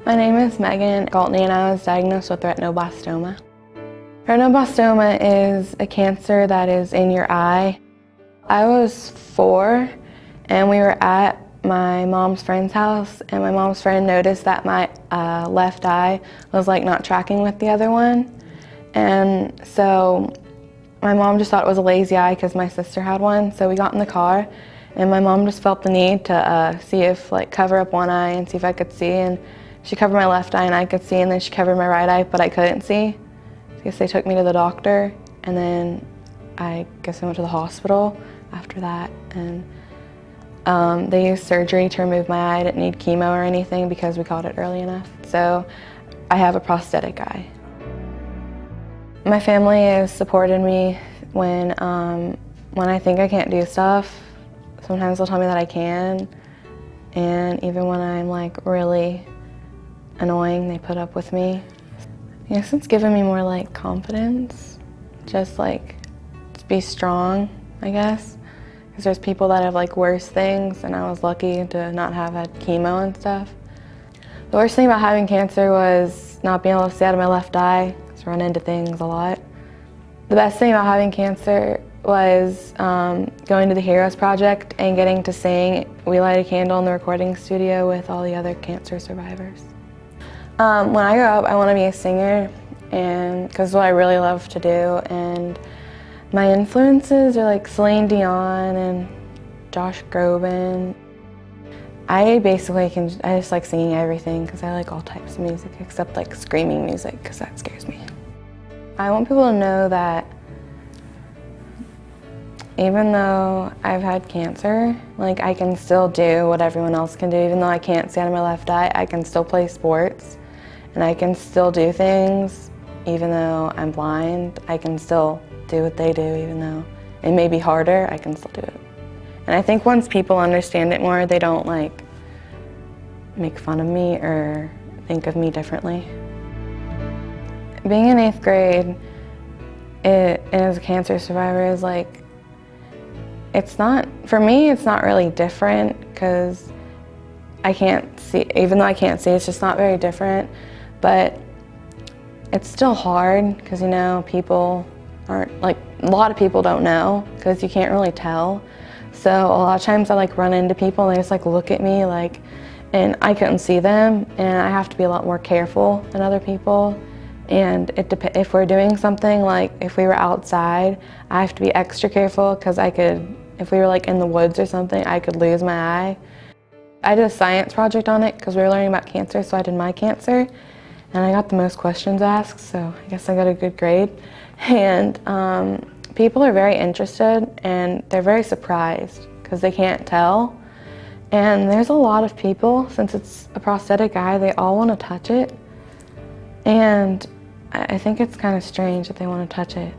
My name is Megan Galtney and I was diagnosed with retinoblastoma. Retinoblastoma is a cancer that is in your eye. I was 4 and we were at my mom's friend's house and my mom's friend noticed that my left eye was like not tracking with the other one. And so my mom just thought it was a lazy eye because my sister had one. So we got in the car and my mom just felt the need to see if cover up one eye and see if I could see. And she covered my left eye and I could see, and then she covered my right eye but I couldn't see. I guess they took me to the doctor and then I guess I went to the hospital after that. And they used surgery to remove my eye. I didn't need chemo or anything because we caught it early enough. So I have a prosthetic eye. My family has supported me when I think I can't do stuff. Sometimes they'll tell me that I can, and even when I'm really annoying, they put up with me. I guess it's given me more confidence, just to be strong, I guess. Because there's people that have worse things, and I was lucky to not have had chemo and stuff. The worst thing about having cancer was not being able to see out of my left eye. I run into things a lot. The best thing about having cancer was going to the Heroes Project and getting to sing We Light a Candle in the recording studio with all the other cancer survivors. When I grow up, I want to be a singer, and because it's what I really love to do. And my influences are Celine Dion and Josh Groban. I just like singing everything because I like all types of music except screaming music because that scares me. I want people to know that even though I've had cancer, I can still do what everyone else can do. Even though I can't see out of my left eye, I can still play sports and I can still do things. Even though I'm blind, I can still do what they do. Even though it may be harder, I can still do it. And I think once people understand it more, they don't make fun of me or think of me differently. Being in 8th grade as a cancer survivor is for me, it's not really different because I can't see, even though I can't see, it's just not very different. But it's still hard because, people aren't, a lot of people don't know because you can't really tell. So a lot of times I run into people and they just look at me and I couldn't see them, and I have to be a lot more careful than other people. And if we're doing something, if we were outside, I have to be extra careful because if we were in the woods or something, I could lose my eye. I did a science project on it because we were learning about cancer, so I did my cancer. And I got the most questions asked, so I guess I got a good grade. And people are very interested and they're very surprised because they can't tell. And there's a lot of people, since it's a prosthetic eye, they all want to touch it. And I think it's kind of strange that they want to touch it.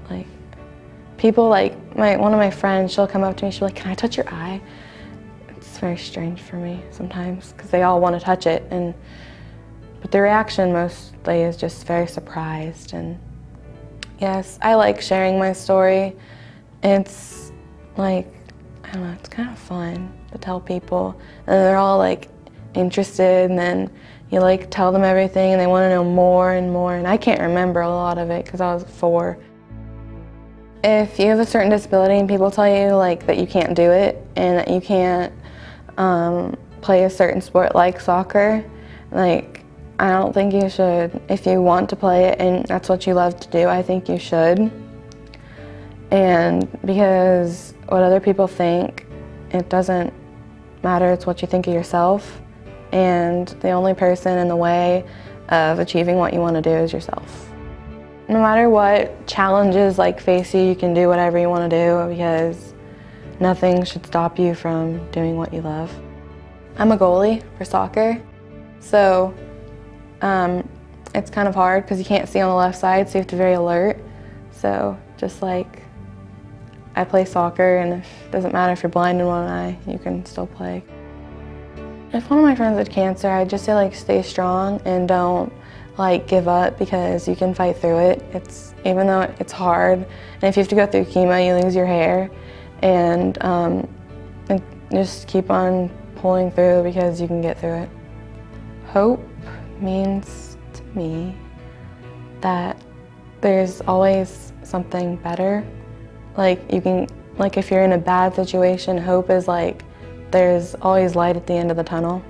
People one of my friends, she'll come up to me, she'll be like, "Can I touch your eye?" It's very strange for me sometimes because they all want to touch it. But the reaction mostly is just very surprised. And yes, I like sharing my story. It's I don't know, it's kind of fun to tell people. And they're all interested, and then you tell them everything and they want to know more and more. And I can't remember a lot of it because I was 4. If you have a certain disability and people tell you that you can't do it and that you can't play a certain sport like soccer, I don't think you should. If you want to play it and that's what you love to do, I think you should. And because what other people think, it doesn't matter, it's what you think of yourself. And the only person in the way of achieving what you want to do is yourself. No matter what challenges face you, you can do whatever you want to do because nothing should stop you from doing what you love. I'm a goalie for soccer, so it's kind of hard because you can't see on the left side, so you have to be very alert. So just I play soccer, and it doesn't matter if you're blind in one eye, you can still play. If one of my friends had cancer, I'd just say stay strong and don't give up because you can fight through it. Even though it's hard, and if you have to go through chemo, you lose your hair, and just keep on pulling through because you can get through it. Hope means to me that there's always something better. Like if you're in a bad situation, hope is like there's always light at the end of the tunnel.